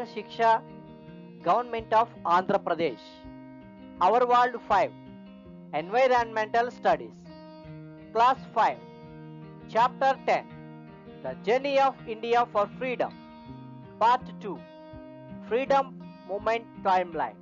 Rashtra Shiksha, Government of Andhra Pradesh. Our World 5, Environmental Studies. Class 5, Chapter 10, The Journey of India for Freedom. Part 2, Freedom Movement Timeline.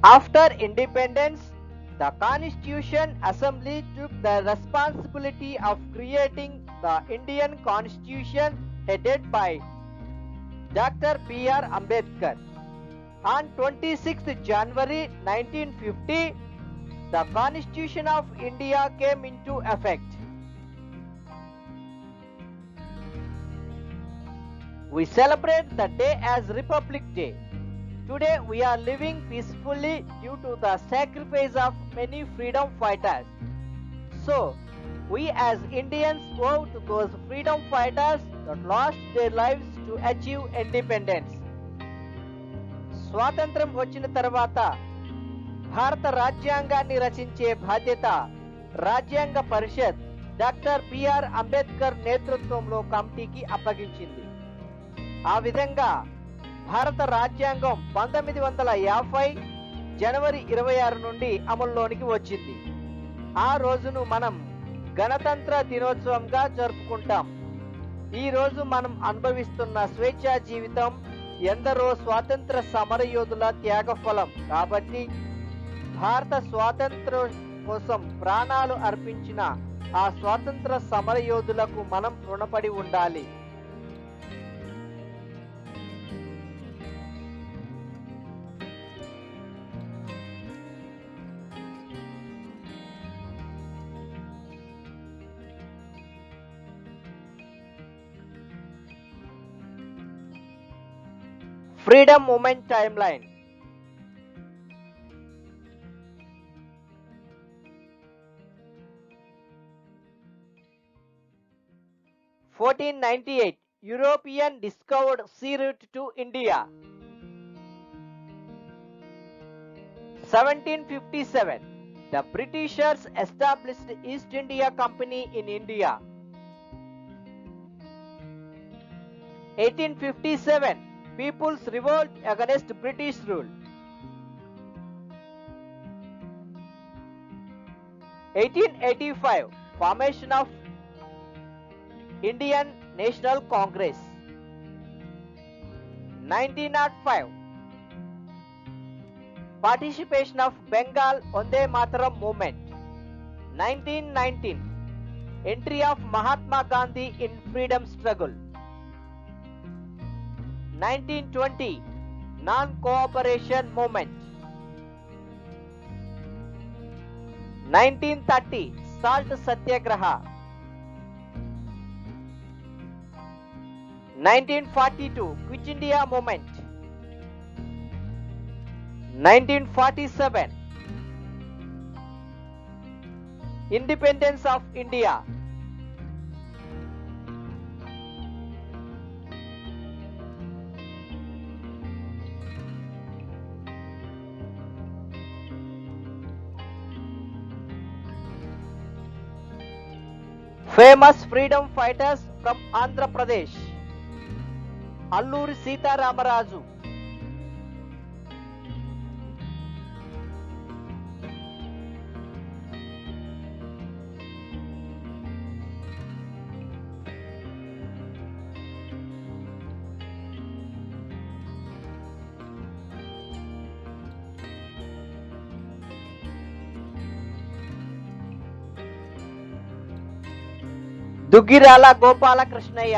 After independence, the Constitution Assembly took the responsibility of creating the Indian Constitution headed by Dr. B.R. Ambedkar. On 26th January 1950, the Constitution of India came into effect. We celebrate the day as Republic Day. Today we are living peacefully due to the sacrifice of many freedom fighters. So, we as Indians owe to those freedom fighters that lost their lives to achieve independence. స్వాతంత్రం వచ్చిన తర్వాత భారత రాజ్యాంగాన్ని రచించే బాధ్యత రాజ్యాంగ పరిషత్ doctor BR Ambedkar నేతృత్వంలో కమిటీకి అప్పగించింది. ఆ విధంగా భారత రాజ్యాంగం 1950 జనవరి 26 నుండి అమల్లోనికి వచ్చింది. ఆ రోజును మనం గణతంత్ర దినోత్సవంగా జరుపుకుంటాం. ఈ రోజు మనం అనుభవిస్తున్న స్వేచ్ఛా జీవితం ఎందరో స్వాతంత్ర సమరయోధుల త్యాగఫలం. కాబట్టి భారత స్వాతంత్ర్యం కోసం ప్రాణాలు అర్పించిన ఆ స్వాతంత్ర సమరయోధులకు మనం రుణపడి ఉండాలి. Freedom Movement Timeline. (1498) European discovered sea route to India. 1757 The Britishers established East India Company in India. 1857 People's Revolt against British rule. 1885 Formation of Indian National Congress. 1905 Participation of Bengal Vande Mataram movement. 1919 Entry of Mahatma Gandhi in freedom struggle. 1920 Non-Cooperation Movement. 1930 Salt Satyagraha. 1942 Quit India Movement. 1947 Independence of India. Famous freedom fighters from Andhra Pradesh. Alluri Sita Ramaraju. Duggirala Gopalakrishnayya.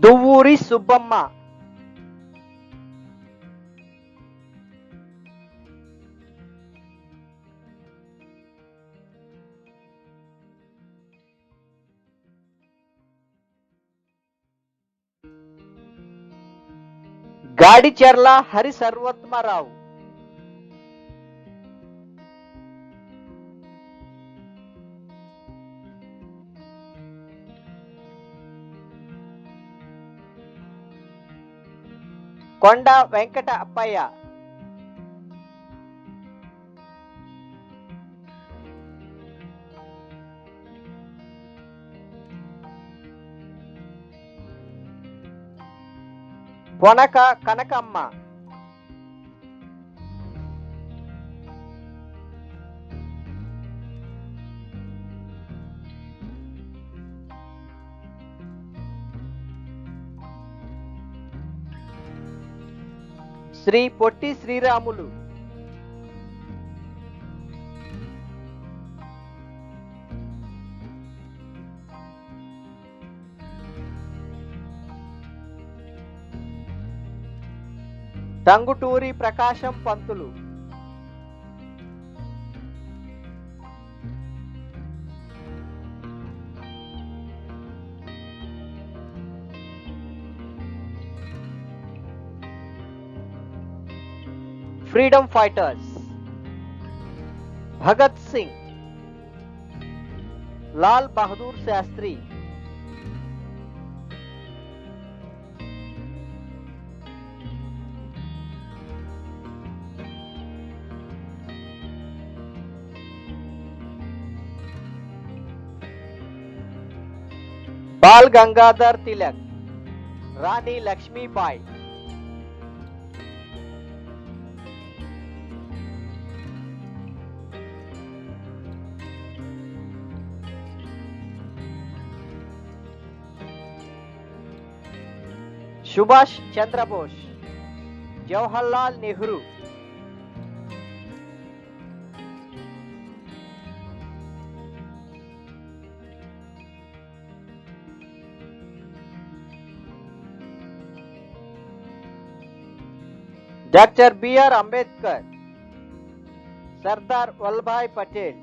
Duvvuri Subbamma. Gadicherla Hari Sarvottamarao, Konda Venkata Appayya, Ponaka Kanakamma, Shri Potti Sriramulu, Tanguturi Prakasam Pantulu, freedom fighters Bhagat Singh, Lal Bahadur Shastri, Bal Gangadhar Tilak, Rani Lakshmibai, Subhash Chandrabose, Jawaharlal Nehru, doctor BR Ambedkar, Sardar Vallabhbhai Patel,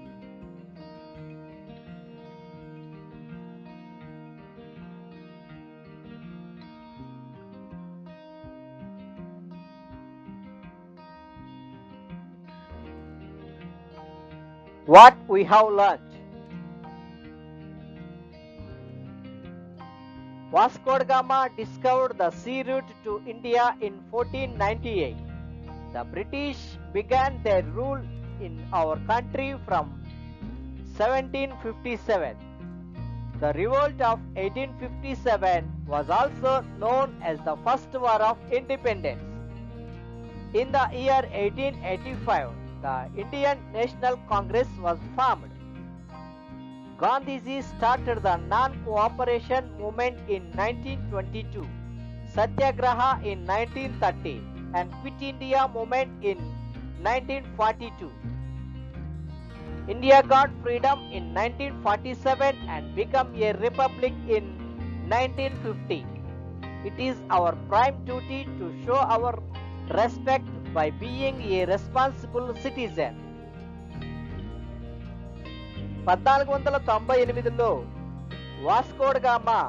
what we have learnt. Vasco da Gama discovered the sea route to India in 1498. The British began their rule in our country from 1757. The revolt of 1857 was also known as the First War of Independence. In the year 1885, the Indian National Congress was formed. Gandhiji started the non-cooperation movement in 1922, Satyagraha in 1930, and Quit India movement in 1942. India got freedom in 1947 and became a republic in 1950. It is our prime duty to show our respect by being a responsible citizen. 1498లో Vasco da Gama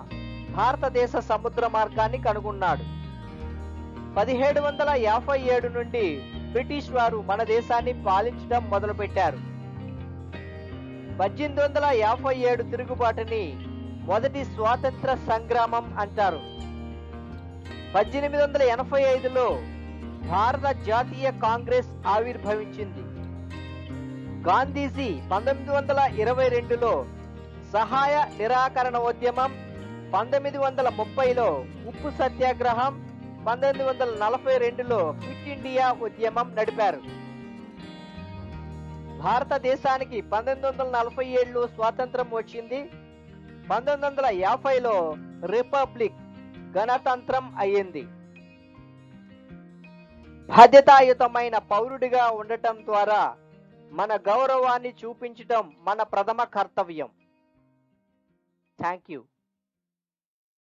భారతదేశ సముద్ర మార్గాన్ని కనుగొన్నాడు. 1757 నుండి British వారు మన దేశాన్ని పాలించడం మొదలుపెట్టారు. 1857 తిరుగుబాటుని మొదటి స్వాతంత్ర సంగ్రామం అంటారు. 1885లో భారత జాతీయ కాంగ్రెస్ ఆవిర్భవించింది. గాంధీజీ 1922లో సహాయ నిరాకరణ ఉద్యమం, 1930లో ఉప్పు సత్యాగ్రహం, 1942లో క్విట్ ఇండియా ఉద్యమం నడిపారు. భారతదేశానికి 1947లో స్వాతంత్రం వచ్చింది. 1950లో రిపబ్లిక్ గణతంత్రం అయ్యింది. బాధ్యతాయుతమైన పౌరుడిగా ఉండటం ద్వారా మన గౌరవాన్ని చూపించటం మన ప్రథమ కర్తవ్యం. Thank you.